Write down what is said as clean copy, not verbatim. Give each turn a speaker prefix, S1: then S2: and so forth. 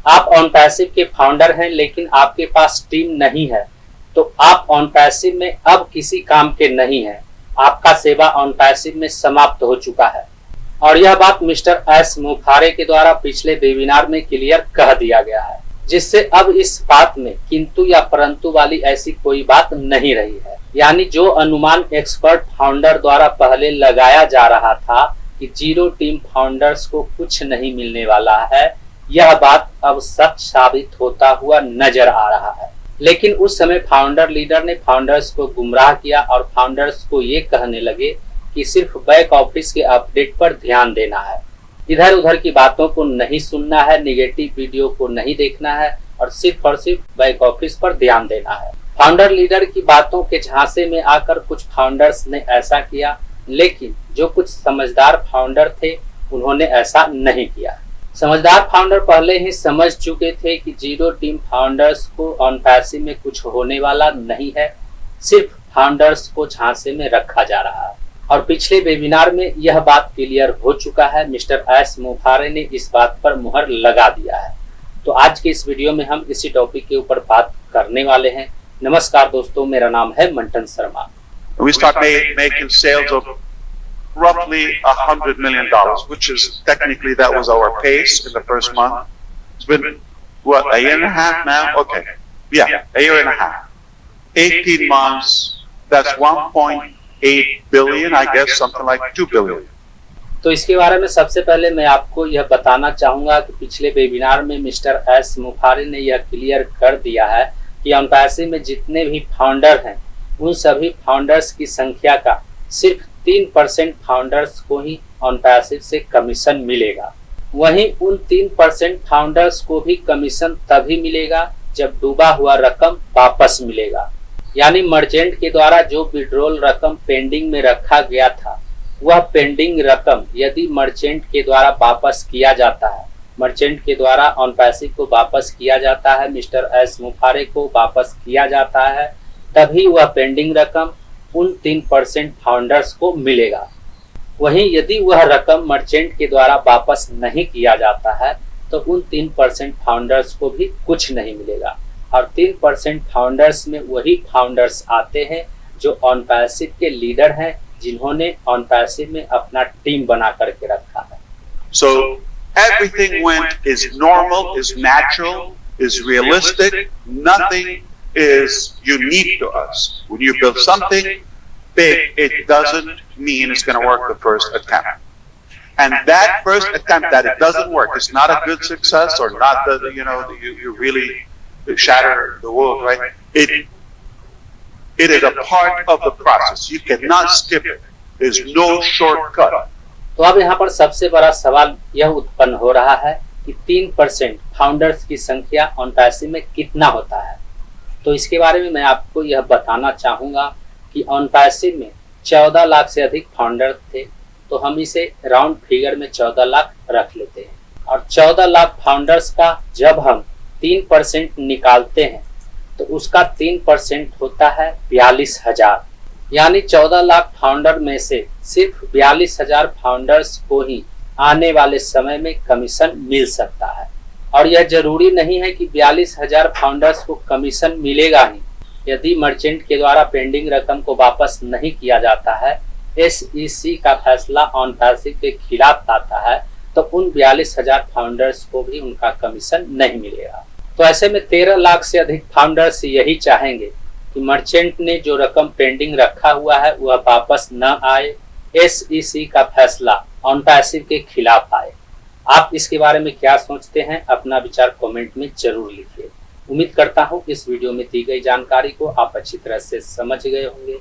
S1: आप on passive के founder हैं लेकिन आपके पास टीम नहीं है, तो आप ऑन पैसिव में अब किसी काम के नहीं हैं। आपका सेवा ऑन पैसिव में समाप्त हो चुका है। और यह बात मिस्टर एस मुफारे के द्वारा पिछले वेबिनार में क्लियर कह दिया गया है, जिससे अब इस बात में किंतु या परंतु वाली ऐसी कोई बात नहीं रही है। यानी जो अनुमान एक्सपर्ट फाउंडर द्वारा पहले लगाया जा रहा था कि जीरो टीम फाउंडर्स को कुछ नहीं मिलने वाला है, यह बात अब सच साबित होता हुआ नजर आ रहा है। लेकिन उस समय फाउंडर लीडर ने फाउंडर्स को गुमराह किया और फाउंडर्स को ये कहने लगे कि सिर्फ बैक ऑफिस के अपडेट पर ध्यान देना है, इधर उधर की बातों को नहीं सुनना है, नेगेटिव वीडियो को नहीं देखना है और सिर्फ बैक ऑफिस पर ध्यान देना है। फाउंडर लीडर की बातों के झांसे में आकर कुछ फाउंडर्स ने ऐसा किया, लेकिन जो कुछ समझदार फाउंडर थे उन्होंने ऐसा नहीं किया। समझदार फाउंडर पहले ही समझ चुके थे कि जीरो टीम फाउंडर्स को ऑन पैसिव में कुछ होने वाला नहीं है, सिर्फ फाउंडर्स को झांसे में रखा जा रहा है। और पिछले वेबिनार में यह बात क्लियर हो चुका है। मिस्टर एस मुफारे ने इस बात पर मुहर लगा दिया है। तो आज के इस वीडियो में हम इसी टॉपिक के ऊपर बात करने वाले हैं। नमस्कार दोस्तों, मेरा नाम है मंटन Sharma.
S2: We start making sales of roughly $100 million, which is technically that was our pace in the first month. It's been what, a year and a half now? Okay, yeah, a year and a half. 18 months. That's 1.8 billion, I guess, something like 2 billion.
S1: तो इसके बारे में सबसे पहले मैं आपको यह बताना चाहूंगा कि पिछले वेबिनार में मिस्टर एस मुफारे ने यह क्लियर कर दिया है कि ऑन पैसिव में जितने भी फाउंडर हैं उन सभी फाउंडर्स की संख्या का सिर्फ 3% फाउंडर्स को ही ऑन पैसिव से कमीशन मिलेगा। वहीं उन 3% फाउंडर्स को भी कमीशन तभी मिलेगा जब डूबा हुआ रकम वापस मिलेगा। यानी मर्चेंट के द्वारा जो विड्रॉल रकम पेंडिंग में रखा गया था, वह पेंडिंग रकम यदि मर्चेंट के द्वारा वापस किया जाता है, मर्चेंट के द्वारा ऑन पैसिव को वापस किया जाता है, मिस्टर एस मुफारे को वापस किया जाता है, तभी वह पेंडिंग रकम उन 3% फाउंडर्स को मिलेगा। वहीं यदि वह रकम मर्चेंट के द्वारा वापस नहीं किया जाता है तो उन 3% फाउंडर्स को भी कुछ नहीं मिलेगा। और 3% फाउंडर्स में वही फाउंडर्स आते हैं जो ऑन पैसिव के लीडर हैं, जिन्होंने ऑन पैसिव में अपना टीम बना करके रखा है।
S2: So everything went is normal, is natural, is realistic. Nothing is unique to us. When you build something big, it doesn't mean it's going to work the first attempt. And that first attempt that it doesn't work, it's not a good success or not the, you really shatter the world, right? It is a part of the process. You cannot skip it. There's no shortcut.
S1: तो अब यहाँ पर सबसे बड़ा सवाल यह उत्पन्न हो रहा है कि 3% फाउंडर्स की संख्या ऑन पैसिव में कितना होता है। तो इसके बारे में मैं आपको यह बताना चाहूँगा कि ऑन पैसिव में 14 लाख से अधिक फाउंडर थे, तो हम इसे राउंड फिगर में 14 लाख रख लेते हैं। और 14 लाख फाउंडर्स का जब हम 3% निकालते हैं तो उसका 3% होता है 42,000। यानी 14 लाख फाउंडर में से सिर्फ 42,000 फाउंडर्स को ही आने वाले समय में कमीशन मिल सकता है। और यह जरूरी नहीं है कि 42,000 फाउंडर्स को कमीशन मिलेगा ही। यदि मर्चेंट के द्वारा पेंडिंग रकम को वापस नहीं किया जाता है, SEC का फैसला ऑन पैसिव के खिलाफ आता है, तो उन 42,000 फाउंडर्स को भी उनका कमीशन नहीं मिलेगा। तो ऐसे में 13 लाख से अधिक फाउंडर्स यही चाहेंगे कि मर्चेंट ने जो रकम पेंडिंग रखा हुआ है वह वापस न आए, SEC का फैसला ऑन पैसिव के खिलाफ आए। आप इसके बारे में क्या सोचते हैं? अपना विचार कमेंट में जरूर लिखिए। उम्मीद करता हूँ इस वीडियो में दी गई जानकारी को आप अच्छी तरह से समझ गए होंगे।